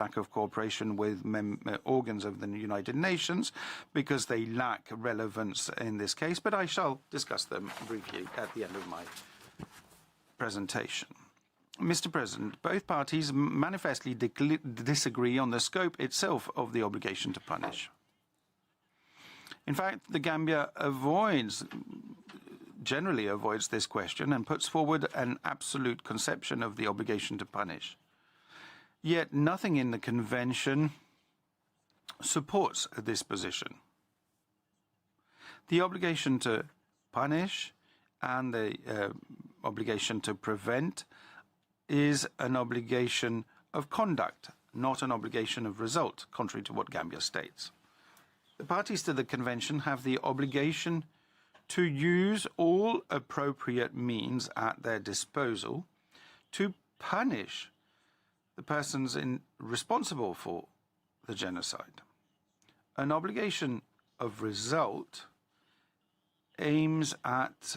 lack of cooperation with organs of the United Nations because they lack relevance in this case, but I shall discuss them briefly at the end of my presentation. Mr. President, both parties manifestly disagree on the scope itself of the obligation to punish. In fact, the Gambia generally avoids this question and puts forward an absolute conception of the obligation to punish. Yet nothing in the Convention supports this position. The obligation to punish and the obligation to prevent is an obligation of conduct, not an obligation of result, contrary to what Gambia states. The parties to the Convention have the obligation to use all appropriate means at their disposal to punish the persons responsible for the genocide. An obligation of result aims at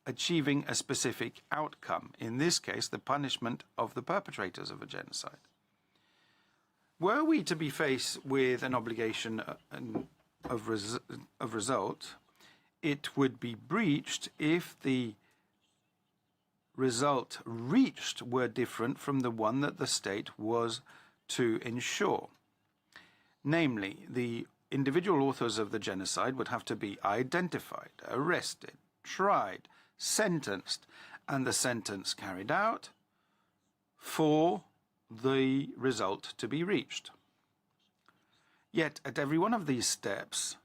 achieving a specific outcome, in this case, the punishment of the perpetrators of a genocide. Were we to be faced with an obligation of result, it would be breached if the result reached were different from the one that the state was to ensure. Namely, the individual authors of the genocide would have to be identified, arrested, tried, sentenced, and the sentence carried out for the result to be reached. Yet, at every one of these steps,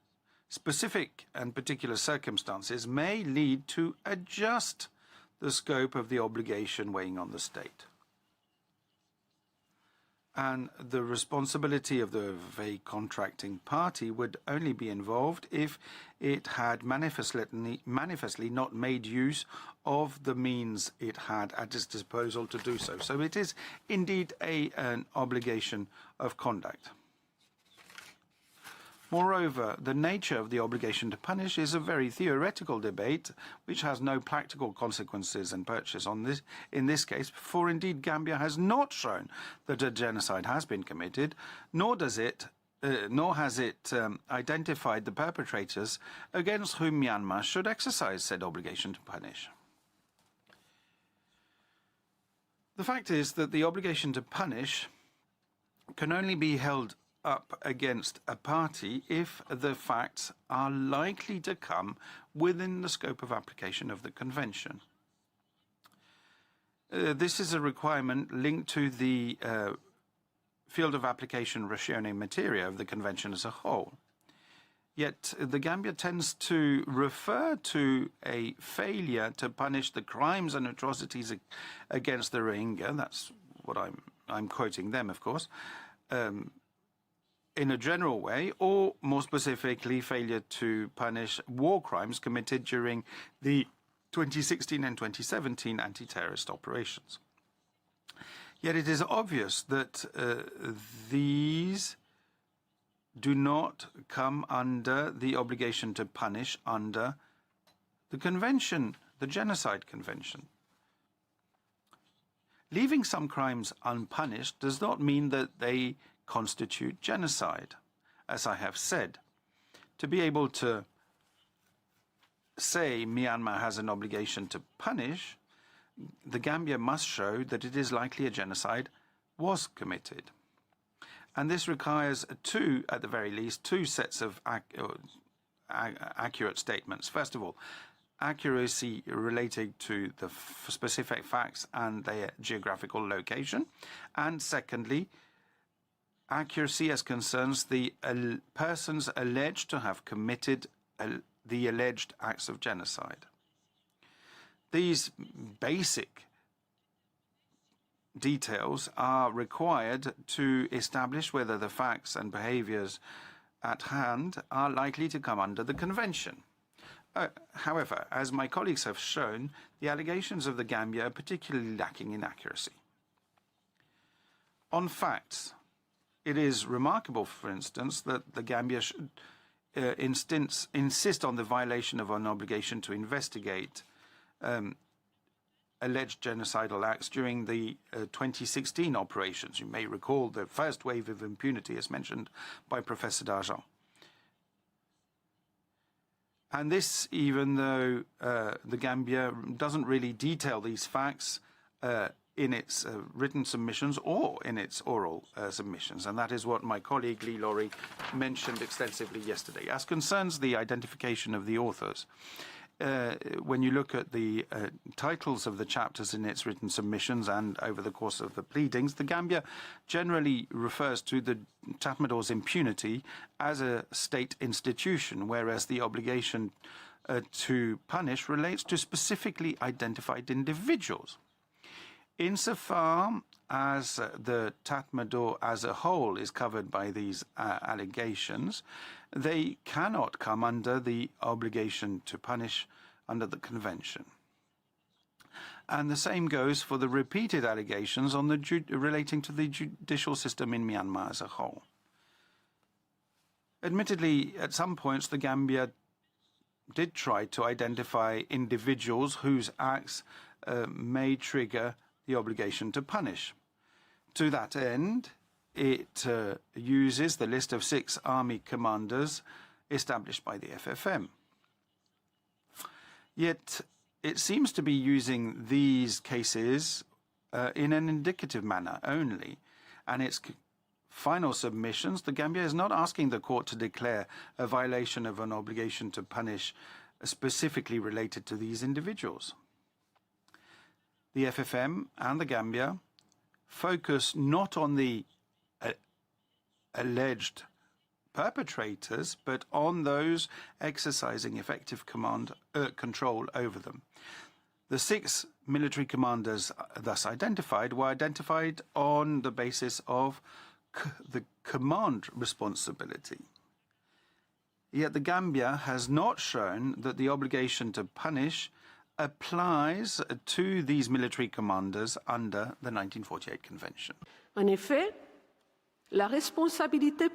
specific and particular circumstances may lead to adjust the scope of the obligation weighing on the state. And the responsibility of the contracting party would only be involved if it had manifestly not made use of the means it had at its disposal to do so. So it is indeed an obligation of conduct. Moreover, the nature of the obligation to punish is a very theoretical debate which has no practical consequences and purchase in this case, for indeed Gambia has not shown that a genocide has been committed, nor has it identified the perpetrators against whom Myanmar should exercise said obligation to punish. The fact is that the obligation to punish can only be held up against a party if the facts are likely to come within the scope of application of the Convention. This is a requirement linked to the field of application ratione materia of the Convention as a whole. Yet the Gambia tends to refer to a failure to punish the crimes and atrocities against the Rohingya, that's what I'm quoting them, of course, in a general way, or more specifically, failure to punish war crimes committed during the 2016 and 2017 anti-terrorist operations. Yet it is obvious that these do not come under the obligation to punish under the Convention, the Genocide Convention. Leaving some crimes unpunished does not mean that they constitute genocide. As I have said, to be able to say Myanmar has an obligation to punish, the Gambia must show that it is likely a genocide was committed. And this requires at the very least, two sets of accurate statements. First of all, accuracy related to the specific facts and their geographical location. And secondly, accuracy as concerns the persons alleged to have committed the alleged acts of genocide. These basic details are required to establish whether the facts and behaviours at hand are likely to come under the Convention. However, as my colleagues have shown, the allegations of the Gambia are particularly lacking in accuracy. On facts, it is remarkable, for instance, that the Gambia should insist on the violation of an obligation to investigate alleged genocidal acts during the 2016 operations. You may recall the first wave of impunity as mentioned by Professor Dargent. And this, even though the Gambia doesn't really detail these facts in its written submissions or in its oral submissions. And that is what my colleague Lee Laurie mentioned extensively yesterday. As concerns the identification of the authors, when you look at the titles of the chapters in its written submissions and over the course of the pleadings, the Gambia generally refers to the Tatmadaws impunity as a state institution, whereas the obligation to punish relates to specifically identified individuals. Insofar as the Tatmadaw as a whole is covered by these allegations, they cannot come under the obligation to punish under the Convention. And the same goes for the repeated allegations on the relating to the judicial system in Myanmar as a whole. Admittedly, at some points, the Gambia did try to identify individuals whose acts may trigger the obligation to punish. To that end, it uses the list of 6 army commanders established by the FFM. Yet, it seems to be using these cases in an indicative manner only, and its final submissions, the Gambia is not asking the court to declare a violation of an obligation to punish specifically related to these individuals. The FFM and the Gambia focus not on the alleged perpetrators, but on those exercising effective control over them. The 6 military commanders thus identified were identified on the basis of the command responsibility. Yet the Gambia has not shown that the obligation to punish applies to these military commanders under the 1948 Convention. En effet, la responsabilité...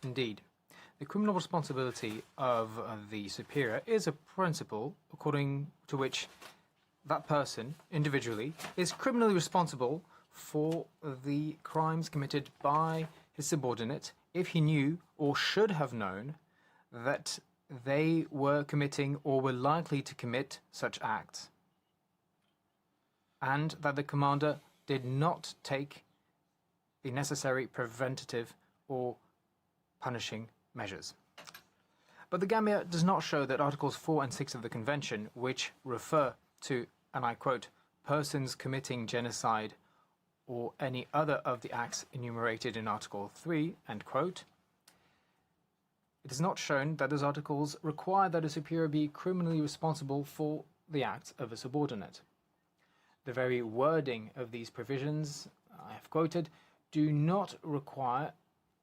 Indeed, the criminal responsibility of the superior is a principle according to which that person, individually, is criminally responsible for the crimes committed by his subordinate if he knew or should have known that they were committing or were likely to commit such acts, and that the commander did not take the necessary preventative or punishing measures. But the Gambia does not show that Articles 4 and 6 of the Convention, which refer to, and I quote, persons committing genocide or any other of the acts enumerated in Article 3, end quote, it is not shown that those articles require that a superior be criminally responsible for the acts of a subordinate. The very wording of these provisions, I have quoted, do not require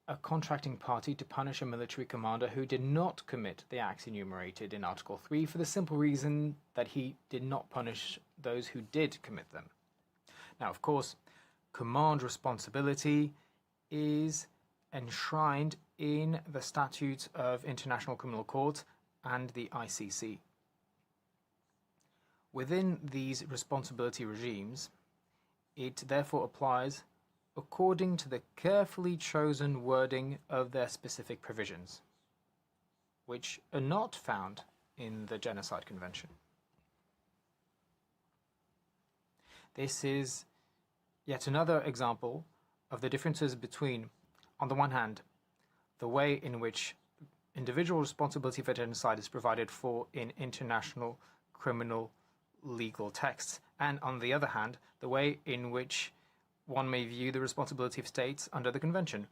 a contracting party to punish a military commander who did not commit the acts enumerated in Article 3 for the simple reason that he did not punish those who did commit them. Now, of course, command responsibility is enshrined in the statutes of International Criminal Court and the ICC. Within these responsibility regimes, it therefore applies according to the carefully chosen wording of their specific provisions, which are not found in the Genocide Convention. This is yet another example of the differences between, on the one hand, the way in which individual responsibility for genocide is provided for in international criminal legal texts, and on the other hand, the way in which one may view the responsibility of states under the Convention.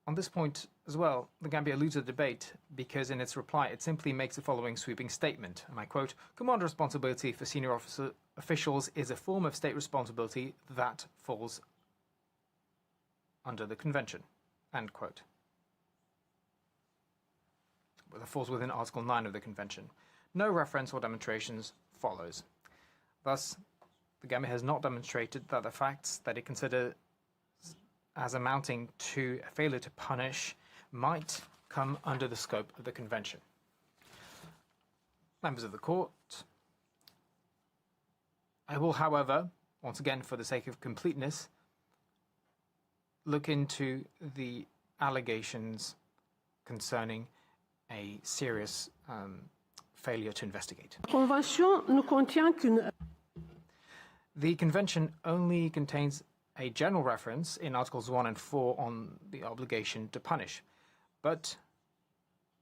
On this point as well, the Gambia eludes the debate because in its reply it simply makes the following sweeping statement, and I quote, "Command responsibility for senior officials is a form of state responsibility that falls under the Convention," end quote. That falls within Article 9 of the Convention. No reference or demonstrations follows. Thus, the Gambia has not demonstrated that the facts that it considers as amounting to a failure to punish might come under the scope of the Convention. Members of the Court, I will, however, once again for the sake of completeness, look into the allegations concerning a serious failure to investigate. La Convention ne contient qu'une The Convention only contains a general reference in Articles 1 and 4 on the obligation to punish, but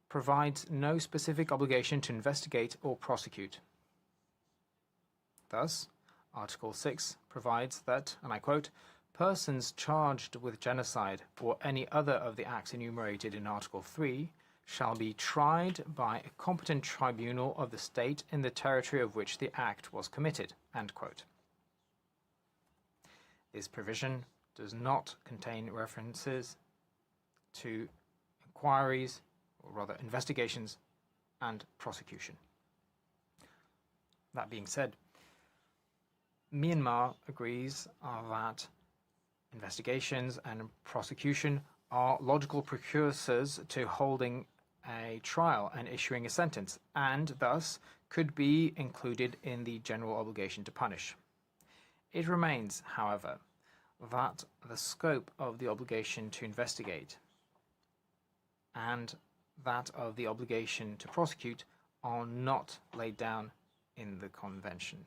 provides no specific obligation to investigate or prosecute. Thus, Article 6 provides that, and I quote, persons charged with genocide or any other of the acts enumerated in Article 3 shall be tried by a competent tribunal of the state in the territory of which the act was committed, end quote. This provision does not contain references to inquiries, or rather investigations, and prosecution. That being said, Myanmar agrees that investigations and prosecution are logical precursors to holding a trial and issuing a sentence, and thus could be included in the general obligation to punish. It remains, however, that the scope of the obligation to investigate and that of the obligation to prosecute are not laid down in the Convention.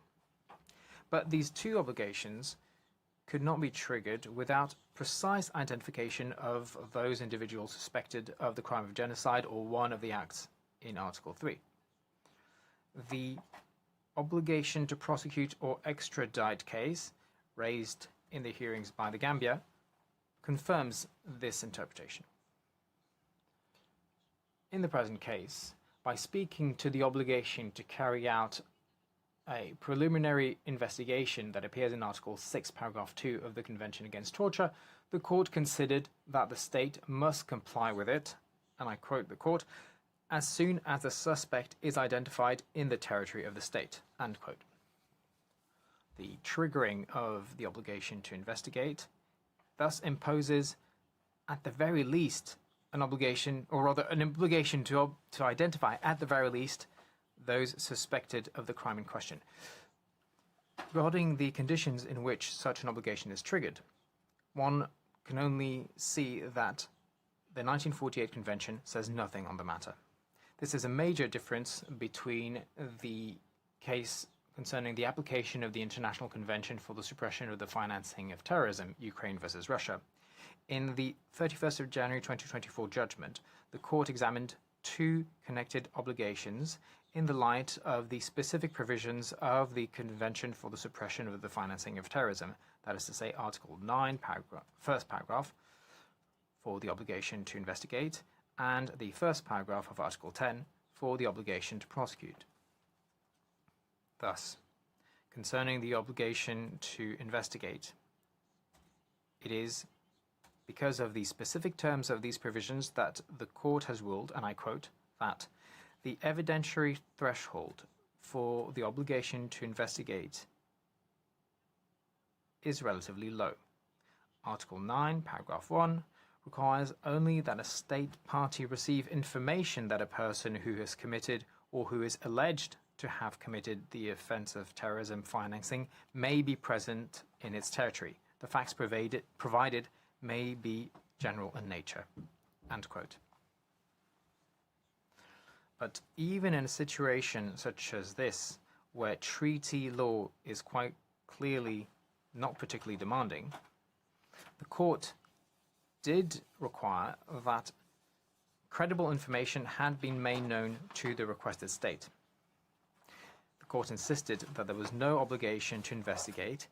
But these two obligations could not be triggered without precise identification of those individuals suspected of the crime of genocide or one of the acts in Article 3. The obligation to prosecute or extradite case raised in the hearings by the Gambia confirms this interpretation. In the present case, by speaking to the obligation to carry out a preliminary investigation that appears in Article 6, Paragraph 2 of the Convention Against Torture, the court considered that the state must comply with it, and I quote the court, as soon as the suspect is identified in the territory of the state, end quote. The triggering of the obligation to investigate thus imposes, at the very least, an obligation, or rather an obligation to identify, at the very least, those suspected of the crime in question. Regarding the conditions in which such an obligation is triggered, one can only see that the 1948 Convention says nothing on the matter. This is a major difference between the case concerning the application of the International Convention for the Suppression of the Financing of Terrorism, Ukraine versus Russia. In the 31st of January 2024 judgment, the court examined two connected obligations in the light of the specific provisions of the Convention for the Suppression of the Financing of Terrorism, that is to say, Article 9, first paragraph, for the obligation to investigate, and the first paragraph of Article 10 for the obligation to prosecute. Thus, concerning the obligation to investigate, it is because of the specific terms of these provisions that the court has ruled, and I quote, that the evidentiary threshold for the obligation to investigate is relatively low. Article 9, paragraph 1, requires only that a state party receive information that a person who has committed or who is alleged to have committed the offence of terrorism financing may be present in its territory. The facts provided may be general in nature, end quote. But even in a situation such as this, where treaty law is quite clearly not particularly demanding, the court did require that credible information had been made known to the requested state. The court insisted that there was no obligation to investigate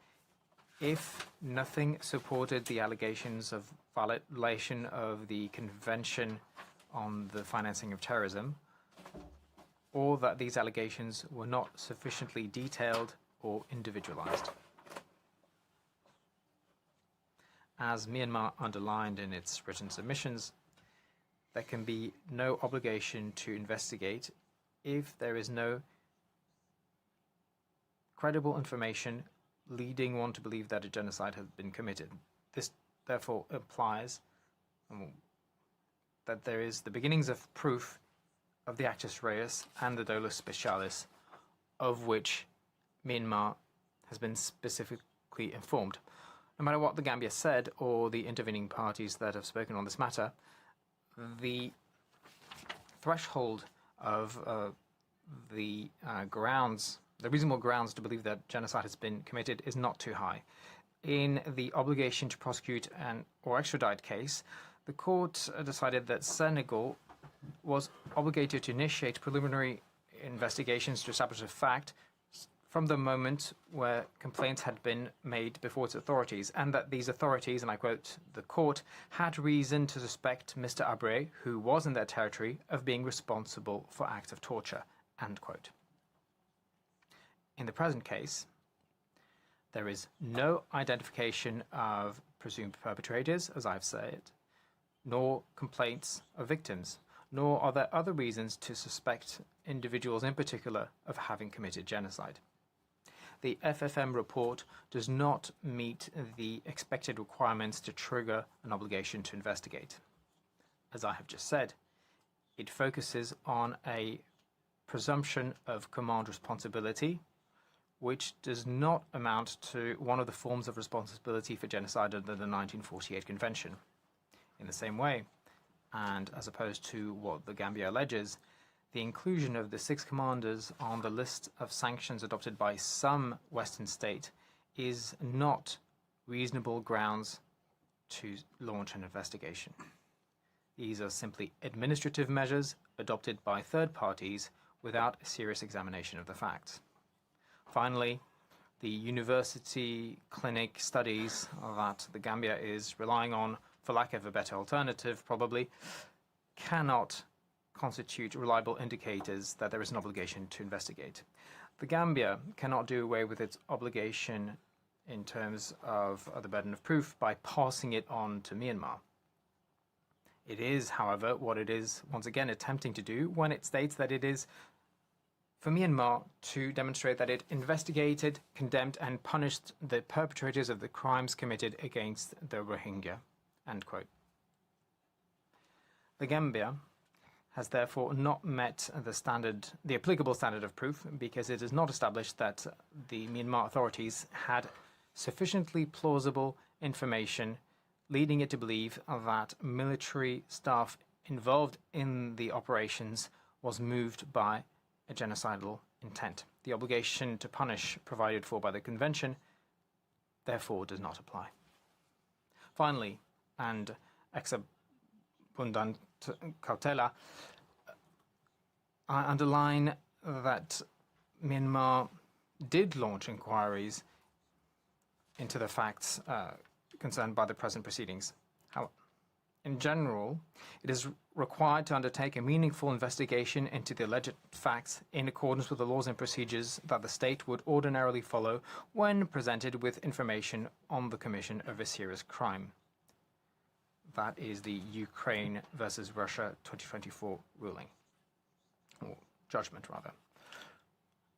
if nothing supported the allegations of violation of the Convention on the Financing of Terrorism, or that these allegations were not sufficiently detailed or individualized. As Myanmar underlined in its written submissions, there can be no obligation to investigate if there is no credible information leading one to believe that a genocide has been committed. This therefore implies that there is the beginnings of proof of the actus reus and the dolus specialis, of which Myanmar has been specifically informed. No matter what the Gambia said or the intervening parties that have spoken on this matter, the threshold of the reasonable grounds to believe that genocide has been committed is not too high. In the obligation to prosecute or extradite case, the court decided that Senegal was obligated to initiate preliminary investigations to establish a fact from the moment where complaints had been made before its authorities, and that these authorities, and I quote the court, had reason to suspect Mr. Abre, who was in their territory, of being responsible for acts of torture, end quote. In the present case, there is no identification of presumed perpetrators, as I've said, nor complaints of victims, nor are there other reasons to suspect individuals in particular of having committed genocide. The FFM report does not meet the expected requirements to trigger an obligation to investigate. As I have just said, it focuses on a presumption of command responsibility, which does not amount to one of the forms of responsibility for genocide under the 1948 Convention. In the same way, and as opposed to what the Gambia alleges, the inclusion of the 6 commanders on the list of sanctions adopted by some Western state is not reasonable grounds to launch an investigation. These are simply administrative measures adopted by third parties without a serious examination of the facts. Finally, the university clinic studies that the Gambia is relying on, for lack of a better alternative probably, cannot constitute reliable indicators that there is an obligation to investigate. The Gambia cannot do away with its obligation in terms of the burden of proof by passing it on to Myanmar. It is, however, what it is once again attempting to do when it states that it is for Myanmar to demonstrate that it investigated, condemned, and punished the perpetrators of the crimes committed against the Rohingya. End quote. The Gambia has therefore not met the applicable standard of proof, because it has not established that the Myanmar authorities had sufficiently plausible information leading it to believe that military staff involved in the operations was moved by a genocidal intent. The obligation to punish provided for by the Convention therefore does not apply. Finally, and ex abundant cautela, I underline that Myanmar did launch inquiries into the facts concerned by the present proceedings. In general, it is required to undertake a meaningful investigation into the alleged facts in accordance with the laws and procedures that the state would ordinarily follow when presented with information on the commission of a serious crime. That is the Ukraine versus Russia 2024 ruling, or judgment rather.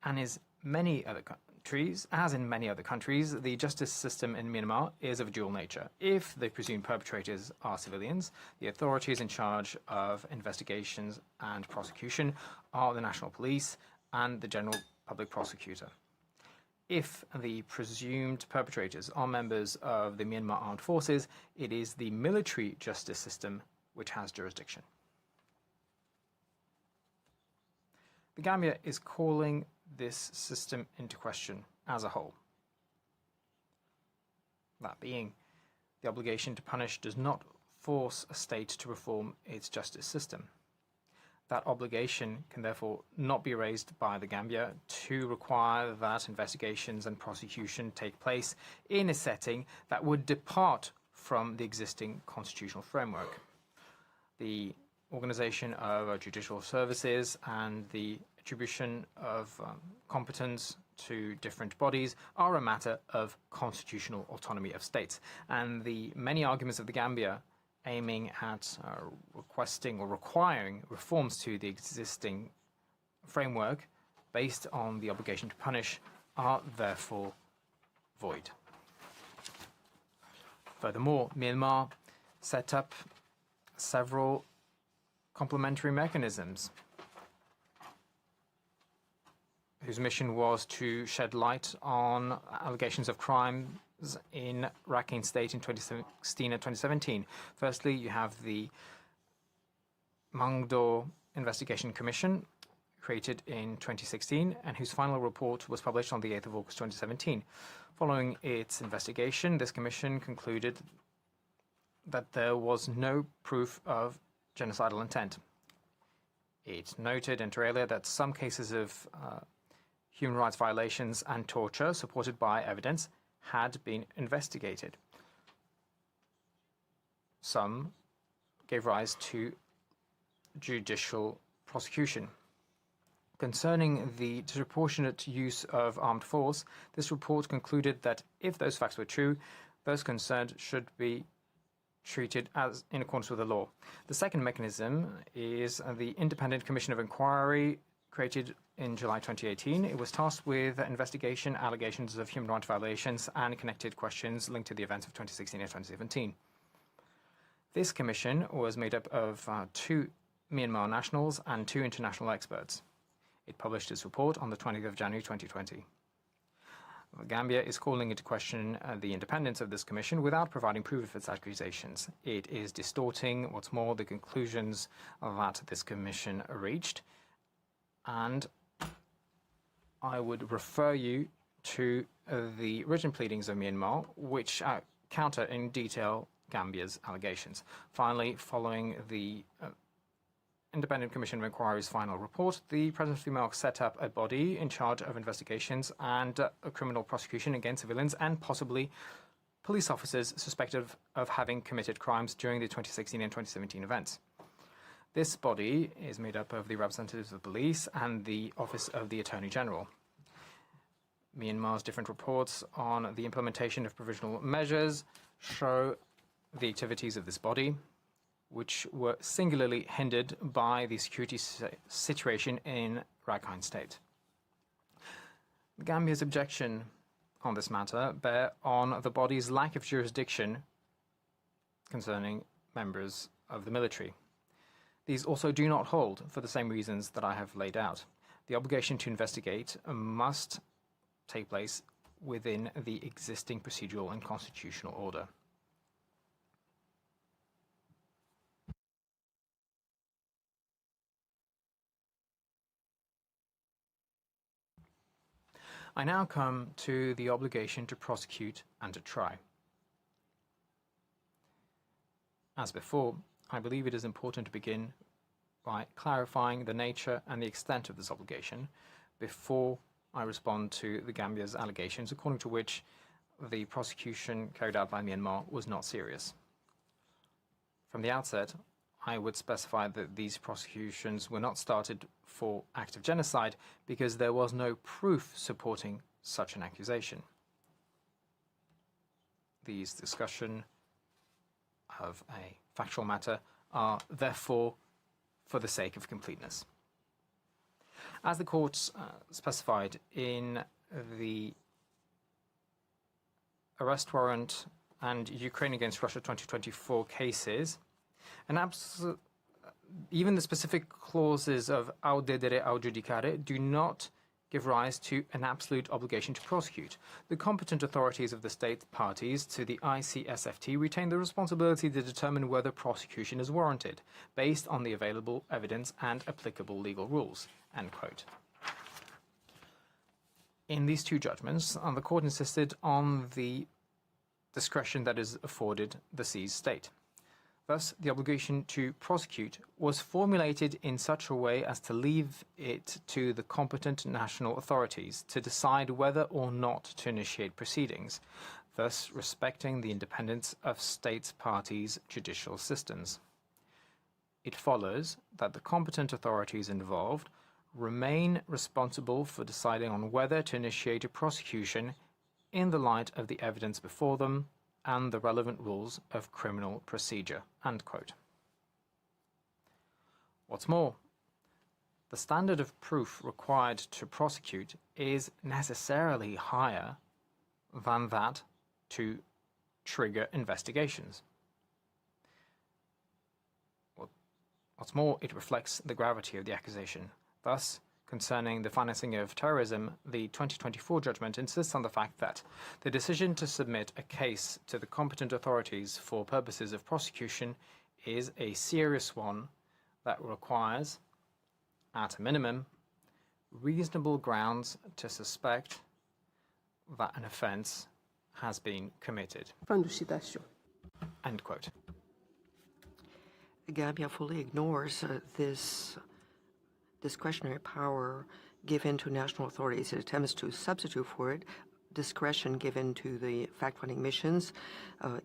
And as in many other countries, the justice system in Myanmar is of dual nature. If the presumed perpetrators are civilians, the authorities in charge of investigations and prosecution are the national police and the general public prosecutor. If the presumed perpetrators are members of the Myanmar Armed Forces, it is the military justice system which has jurisdiction. The Gambia is calling this system into question as a whole. That being, the obligation to punish does not force a state to reform its justice system. That obligation can therefore not be raised by the Gambia to require that investigations and prosecution take place in a setting that would depart from the existing constitutional framework. The organization of judicial services and the attribution of competence to different bodies are a matter of constitutional autonomy of states. And the many arguments of the Gambia aiming at requesting or requiring reforms to the existing framework based on the obligation to punish are therefore void. Furthermore, Myanmar set up several complementary mechanisms whose mission was to shed light on allegations of crimes in Rakhine State in 2016 and 2017. Firstly, you have the Mangdo Investigation Commission, created in 2016, and whose final report was published on the 8th of August 2017. Following its investigation, this commission concluded that there was no proof of genocidal intent. It noted inter alia that some cases of human rights violations and torture supported by evidence had been investigated. Some gave rise to judicial prosecution. Concerning the disproportionate use of armed force, this report concluded that if those facts were true, those concerned should be treated as in accordance with the law. The second mechanism is the Independent Commission of Inquiry, created in July 2018. It was tasked with investigation allegations of human rights violations and connected questions linked to the events of 2016 and 2017. This commission was made up of 2 Myanmar nationals and 2 international experts. It published its report on the 20th of January 2020. Gambia is calling into question the independence of this commission without providing proof of its accusations. It is distorting, what's more, the conclusions that this commission reached. And I would refer you to the written pleadings of Myanmar, which counter in detail Gambia's allegations. Finally, following the Independent Commission of Inquiry's final report, the President of FEMALC set up a body in charge of investigations and a criminal prosecution against civilians and possibly police officers suspected of having committed crimes during the 2016 and 2017 events. This body is made up of the representatives of police and the Office of the Attorney General. Myanmar's different reports on the implementation of provisional measures show the activities of this body, which were singularly hindered by the security situation in Rakhine State. Gambia's objection on this matter bear on the body's lack of jurisdiction concerning members of the military. These also do not hold for the same reasons that I have laid out. The obligation to investigate must take place within the existing procedural and constitutional order. I now come to the obligation to prosecute and to try. As before, I believe it is important to begin by clarifying the nature and the extent of this obligation before I respond to the Gambia's allegations, according to which the prosecution carried out by Myanmar was not serious. From the outset, I would specify that these prosecutions were not started for acts of genocide because there was no proof supporting such an accusation. These discussion of a factual matter are therefore for the sake of completeness. As the court specified in the arrest warrant and Ukraine against Russia 2024 cases, even the specific clauses of audedere audjudicare do not give rise to an absolute obligation to prosecute. The competent authorities of the state parties to the ICSFT retain the responsibility to determine whether prosecution is warranted, based on the available evidence and applicable legal rules." End quote. In these 2 judgments, the court insisted on the discretion that is afforded the seized state. Thus, the obligation to prosecute was formulated in such a way as to leave it to the competent national authorities to decide whether or not to initiate proceedings, thus respecting the independence of states' parties' judicial systems. It follows that the competent authorities involved remain responsible for deciding on whether to initiate a prosecution in the light of the evidence before them and the relevant rules of criminal procedure." End quote. What's more, the standard of proof required to prosecute is necessarily higher than that to trigger investigations. What's more, it reflects the gravity of the accusation. Thus, concerning the financing of terrorism, the 2024 judgment insists on the fact that the decision to submit a case to the competent authorities for purposes of prosecution is a serious one that requires, at a minimum, reasonable grounds to suspect that an offence has been committed. Fin de citation. End quote. Gambia fully ignores this discretionary power given to national authorities. It attempts to substitute for it discretion given to the fact-finding missions,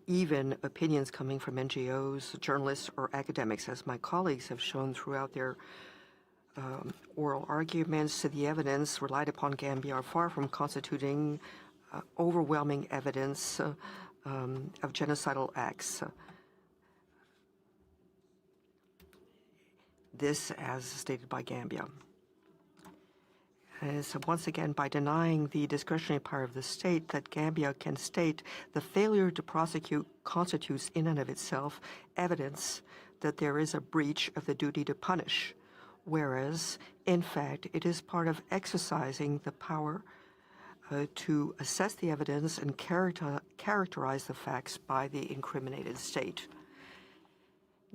even opinions coming from NGOs, journalists, or academics. As my colleagues have shown throughout their oral arguments, the evidence relied upon Gambia are far from constituting overwhelming evidence of genocidal acts. This as stated by Gambia. And so once again, by denying the discretionary power of the state, that Gambia can state the failure to prosecute constitutes in and of itself evidence that there is a breach of the duty to punish, whereas, in fact, it is part of exercising the power to assess the evidence and characterize the facts by the incriminated state.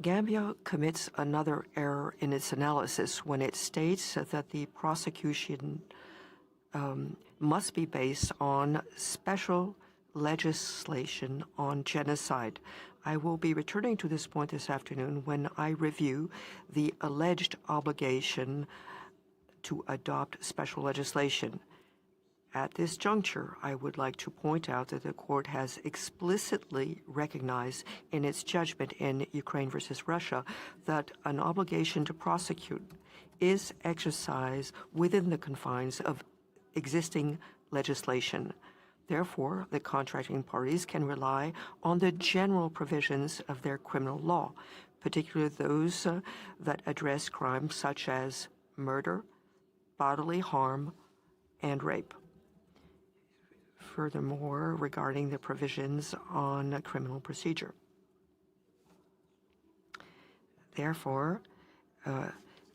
Gambia commits another error in its analysis when it states that the prosecution must be based on special legislation on genocide. I will be returning to this point this afternoon when I review the alleged obligation to adopt special legislation. At this juncture, I would like to point out that the court has explicitly recognized in its judgment in Ukraine versus Russia that an obligation to prosecute is exercised within the confines of existing legislation. Therefore, the contracting parties can rely on the general provisions of their criminal law, particularly those that address crimes such as murder, bodily harm, and rape. Furthermore, regarding the provisions on criminal procedure. Therefore,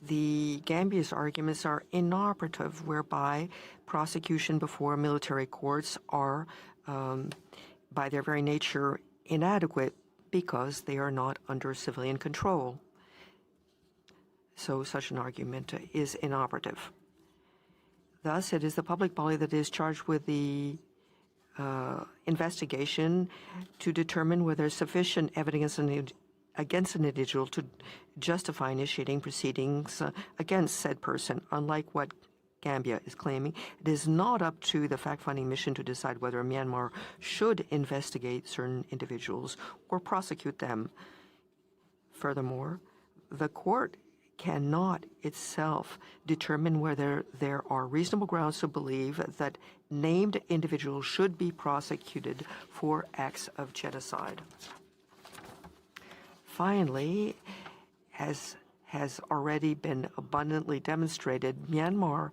the Gambia's arguments are inoperative, whereby prosecution before military courts are, by their very nature, inadequate because they are not under civilian control. So such an argument is inoperative. Thus, it is the public body that is charged with the investigation to determine whether sufficient evidence against an individual to justify initiating proceedings against said person. Unlike what Gambia is claiming, it is not up to the fact-finding mission to decide whether Myanmar should investigate certain individuals or prosecute them. Furthermore, the court cannot itself determine whether there are reasonable grounds to believe that named individuals should be prosecuted for acts of genocide. Finally, as has already been abundantly demonstrated, Myanmar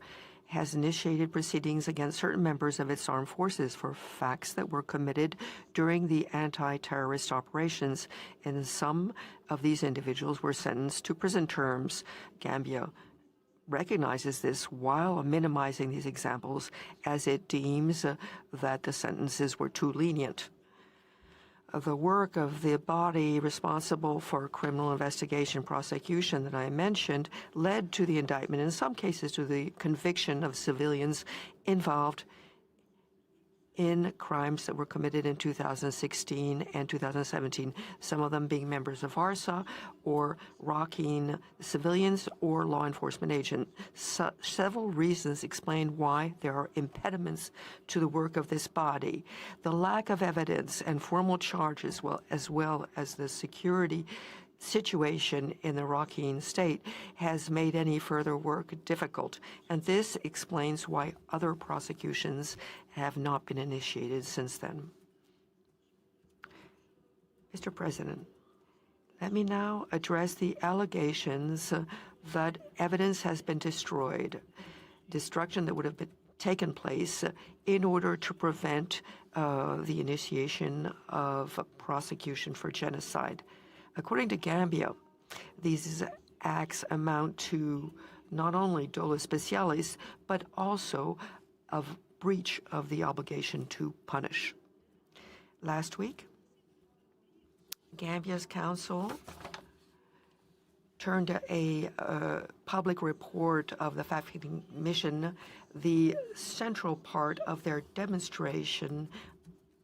has initiated proceedings against certain members of its armed forces for facts that were committed during the anti-terrorist operations, and some of these individuals were sentenced to prison terms. Gambia recognizes this while minimizing these examples as it deems that the sentences were too lenient. The work of the body responsible for criminal investigation prosecution that I mentioned led to the indictment, in some cases to the conviction of civilians involved in crimes that were committed in 2016 and 2017, some of them being members of ARSA or Rakhine civilians or law enforcement agents. Several reasons explain why there are impediments to the work of this body. The lack of evidence and formal charges, as well as the security situation in the Rakhine state, has made any further work difficult, and this explains why other prosecutions have not been initiated since then. Mr. President, let me now address the allegations that evidence has been destroyed, destruction that would have taken place in order to prevent the initiation of a prosecution for genocide. According to Gambia, these acts amount to not only dolo specialis, but also of breach of the obligation to punish. Last week, Gambia's council turned a public report of the fact-finding mission, the central part of their demonstration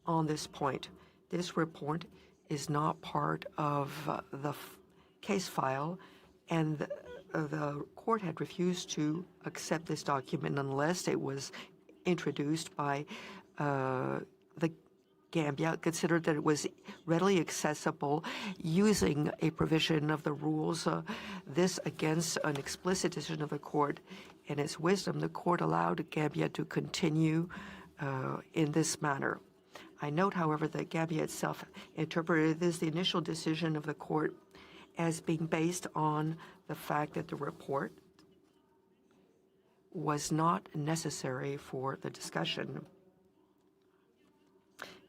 on this point. This report is not part of the case file, and the court had refused to accept this document unless it was introduced by the Gambia, considered that it was readily accessible using a provision of the rules, this against an explicit decision of the court. In its wisdom, the court allowed Gambia to continue in this manner. I note, however, that Gambia itself interpreted this, the initial decision of the court, as being based on the fact that the report was not necessary for the discussion.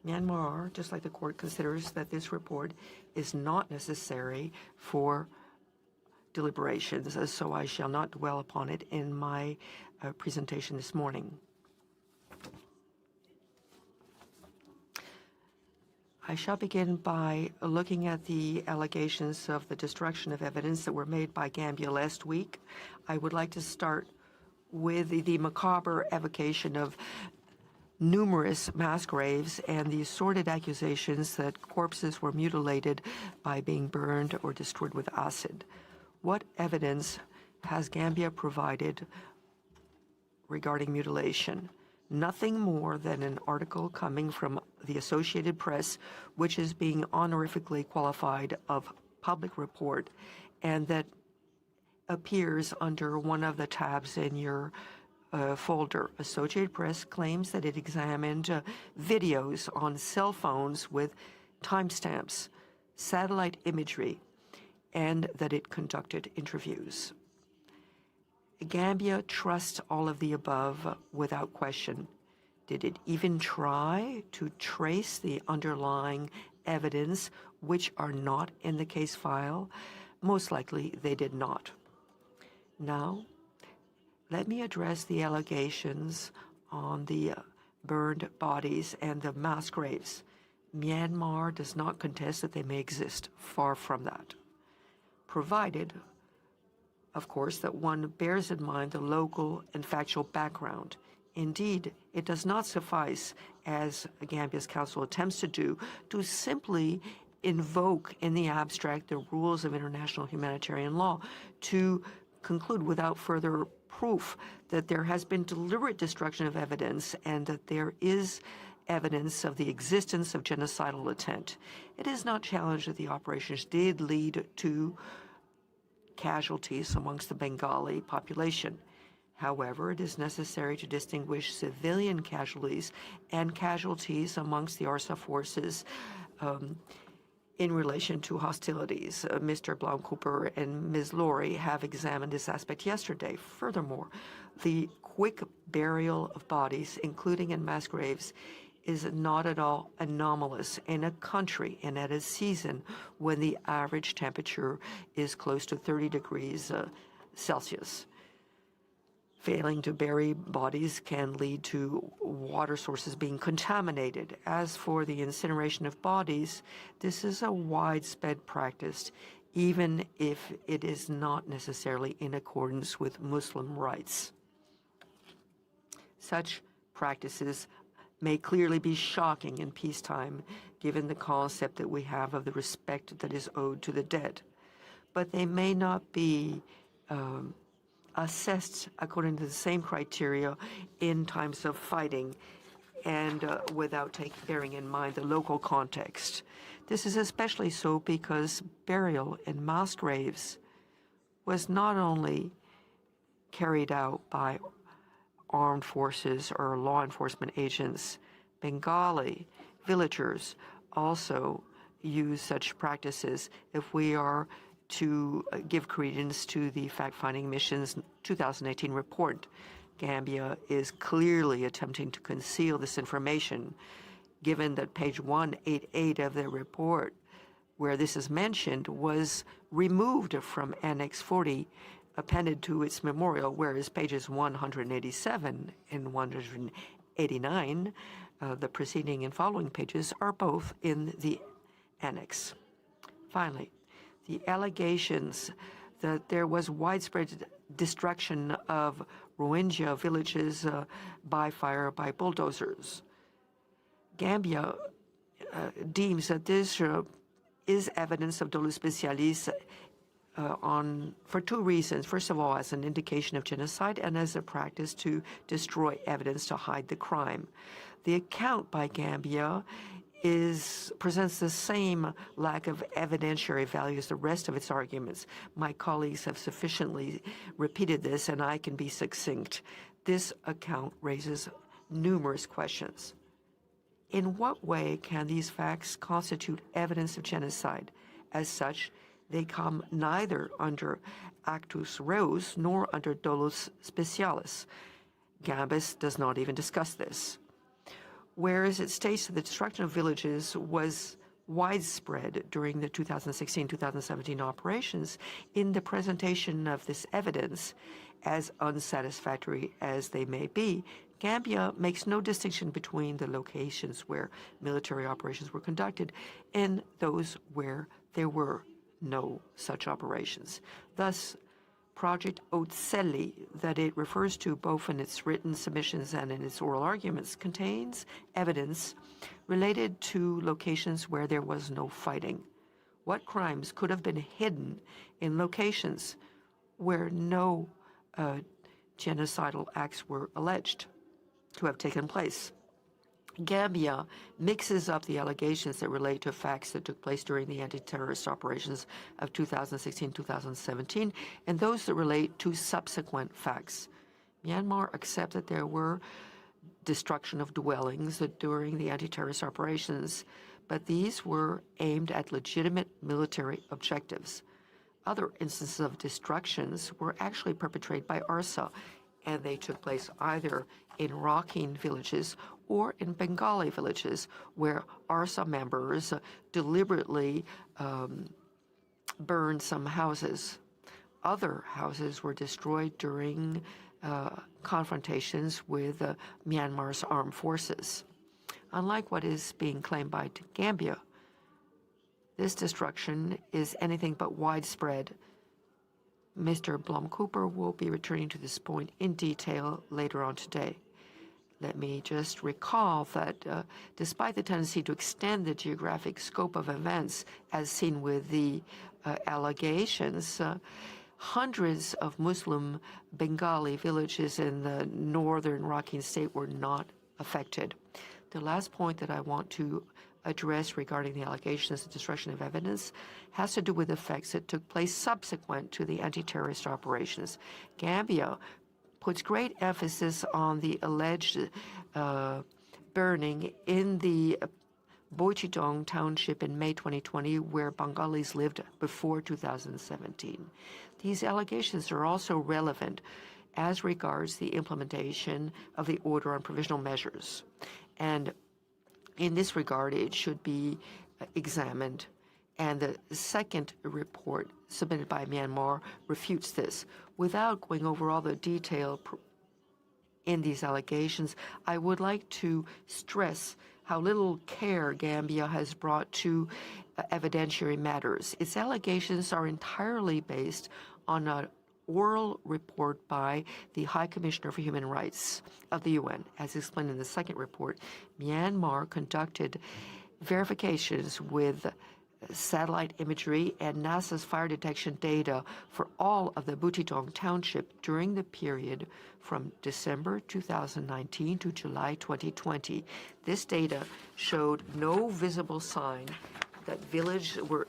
Myanmar, just like the court, considers that this report is not necessary for deliberations, so I shall not dwell upon it in my presentation this morning. I shall begin by looking at the allegations of the destruction of evidence that were made by Gambia last week. I would like to start with the macabre evocation of numerous mass graves and the sordid accusations that corpses were mutilated by being burned or destroyed with acid. What evidence has Gambia provided regarding mutilation? Nothing more than an article coming from the Associated Press, which is being honorifically qualified of public report, and that appears under one of the tabs in your folder. Associated Press claims that it examined videos on cell phones with timestamps, satellite imagery, and that it conducted interviews. Gambia trusts all of the above without question. Did it even try to trace the underlying evidence which are not in the case file? Most likely they did not. Now, let me address the allegations on the burned bodies and the mass graves. Myanmar does not contest that they may exist. Far from that. Provided, of course, that one bears in mind the local and factual background. Indeed, it does not suffice, as Gambia's council attempts to do, to simply invoke in the abstract the rules of international humanitarian law to conclude without further proof that there has been deliberate destruction of evidence and that there is evidence of the existence of genocidal intent. It is not challenged that the operations did lead to casualties amongst the Bengali population. However, it is necessary to distinguish civilian casualties and casualties amongst the ARSA forces in relation to hostilities. Mr. Blom-Cooper and Ms. Laurie have examined this aspect yesterday. Furthermore, the quick burial of bodies, including in mass graves, is not at all anomalous in a country and at a season when the average temperature is close to 30 degrees Celsius. Failing to bury bodies can lead to water sources being contaminated. As for the incineration of bodies, this is a widespread practice, even if it is not necessarily in accordance with Muslim rites. Such practices may clearly be shocking in peacetime, given the concept that we have of the respect that is owed to the dead. But they may not be assessed according to the same criteria in times of fighting and without bearing in mind the local context. This is especially so because burial in mass graves was not only carried out by armed forces or law enforcement agents. Bengali villagers also use such practices if we are to give credence to the fact-finding mission's 2018 report. Gambia is clearly attempting to conceal this information, given that page 188 of the report, where this is mentioned, was removed from Annex 40 appended to its memorial, whereas pages 187 and 189, the preceding and following pages, are both in the annex. Finally, the allegations that there was widespread destruction of Rohingya villages by fire by bulldozers. Gambia deems that this is evidence of dolus specialis for two reasons. First of all, as an indication of genocide and as a practice to destroy evidence to hide the crime. The account by Gambia presents the same lack of evidentiary value as the rest of its arguments. My colleagues have sufficiently repeated this, and I can be succinct. This account raises numerous questions. In what way can these facts constitute evidence of genocide? As such, they come neither under actus reus nor under dolus specialis. Gambis does not even discuss this. Whereas it states that the destruction of villages was widespread during the 2016-2017 operations, in the presentation of this evidence, as unsatisfactory as they may be, Gambia makes no distinction between the locations where military operations were conducted and those where there were no such operations. Thus, Project Otseli, that it refers to both in its written submissions and in its oral arguments, contains evidence related to locations where there was no fighting. What crimes could have been hidden in locations where no genocidal acts were alleged to have taken place? Gambia mixes up the allegations that relate to facts that took place during the anti-terrorist operations of 2016-2017 and those that relate to subsequent facts. Myanmar accepts that there were destruction of dwellings during the anti-terrorist operations, but these were aimed at legitimate military objectives. Other instances of destructions were actually perpetrated by ARSA, and they took place either in Rakhine villages or in Bengali villages, where ARSA members deliberately burned some houses. Other houses were destroyed during confrontations with Myanmar's armed forces. Unlike what is being claimed by Gambia, this destruction is anything but widespread. Mr. Blom-Cooper will be returning to this point in detail later on today. Let me just recall that despite the tendency to extend the geographic scope of events as seen with the allegations, hundreds of Muslim Bengali villages in the northern Rakhine state were not affected. The last point that I want to address regarding the allegations of destruction of evidence has to do with effects that took place subsequent to the anti-terrorist operations. Gambia puts great emphasis on the alleged burning in the Boichidong township in May 2020, where Bengalis lived before 2017. These allegations are also relevant as regards the implementation of the Order on Provisional Measures. And in this regard, it should be examined. And the second report submitted by Myanmar refutes this. Without going over all the detail in these allegations, I would like to stress how little care Gambia has brought to evidentiary matters. Its allegations are entirely based on an oral report by the High Commissioner for Human Rights of the UN. As explained in the second report, Myanmar conducted verifications with satellite imagery and NASA's fire detection data for all of the Butidong township during the period from December 2019 to July 2020. This data showed no visible sign that villages were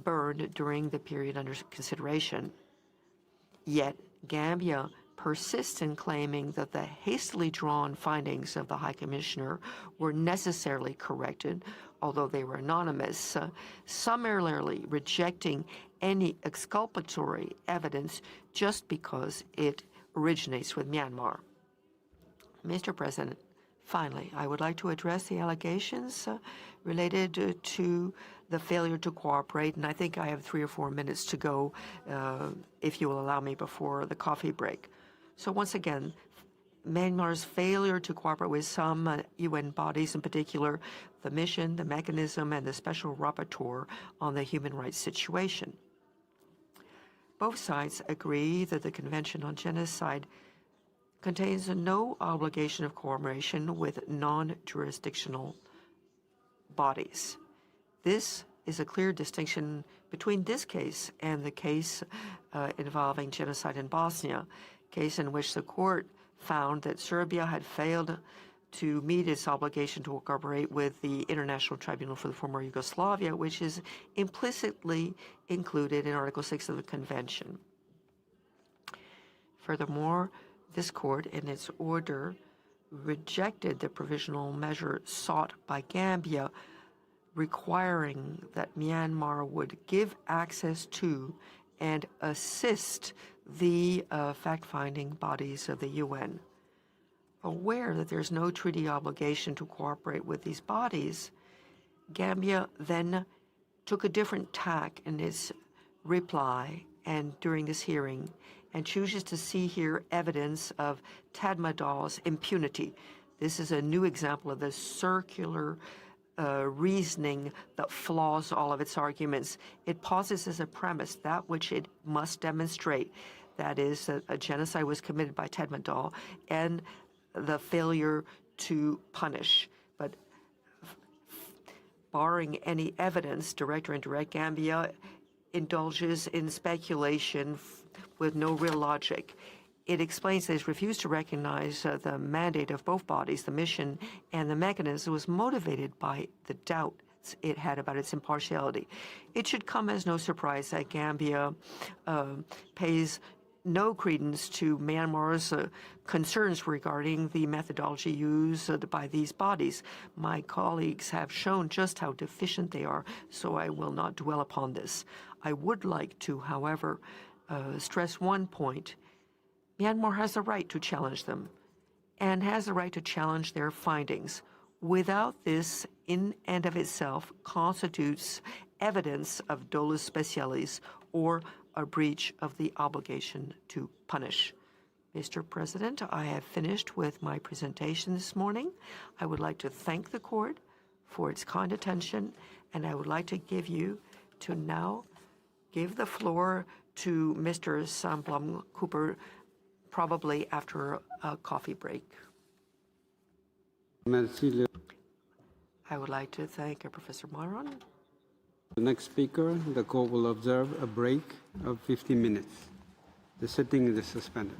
burned during the period under consideration. Yet Gambia persists in claiming that the hastily drawn findings of the High Commissioner were necessarily corrected, although they were anonymous, summarily rejecting any exculpatory evidence just because it originates with Myanmar. Mr. President, Finally, I would like to address the allegations related to the failure to cooperate, and I think I have 3 or 4 minutes to go, if you will allow me, before the coffee break. So once again, Myanmar's failure to cooperate with some UN bodies, in particular the mission, the mechanism, and the special rapporteur on the human rights situation. Both sides agree that the Convention on Genocide contains no obligation of cooperation with non-jurisdictional bodies. This is a clear distinction between this case and the case involving genocide in Bosnia, case in which the court found that Serbia had failed to meet its obligation to cooperate with the International Tribunal for the Former Yugoslavia, which is implicitly included in Article 6 of the Convention. Furthermore, this court, in its order, rejected the provisional measure sought by Gambia, requiring that Myanmar would give access to and assist the fact-finding bodies of the UN. Aware that there's no treaty obligation to cooperate with these bodies, Gambia then took a different tack in its reply and during this hearing, and chooses to see here evidence of Tatmadaw impunity. This is a new example of the circular reasoning that flaws all of its arguments. It posits as a premise that which it must demonstrate, that is, that a genocide was committed by Tatmadaw and the failure to punish. But barring any evidence, direct or indirect, Gambia indulges in speculation with no real logic. It explains that it refused to recognize the mandate of both bodies, the mission and the mechanism, was motivated by the doubts it had about its impartiality. It should come as no surprise that Gambia pays no credence to Myanmar's concerns regarding the methodology used by these bodies. My colleagues have shown just how deficient they are, so I will not dwell upon this. I would like to, however, stress one point. Myanmar has the right to challenge them and has the right to challenge their findings. Without this, in and of itself, constitutes evidence of dolus specialis or a breach of the obligation to punish. Mr. President, I have finished with my presentation this morning. I would like to thank the court for its kind attention, and I would like to now give the floor to Mr. Samblom Cooper, probably after a coffee break. Merci. I would like to thank Professor Maron. The next speaker, the court will observe a break of 15 minutes. The sitting is suspended.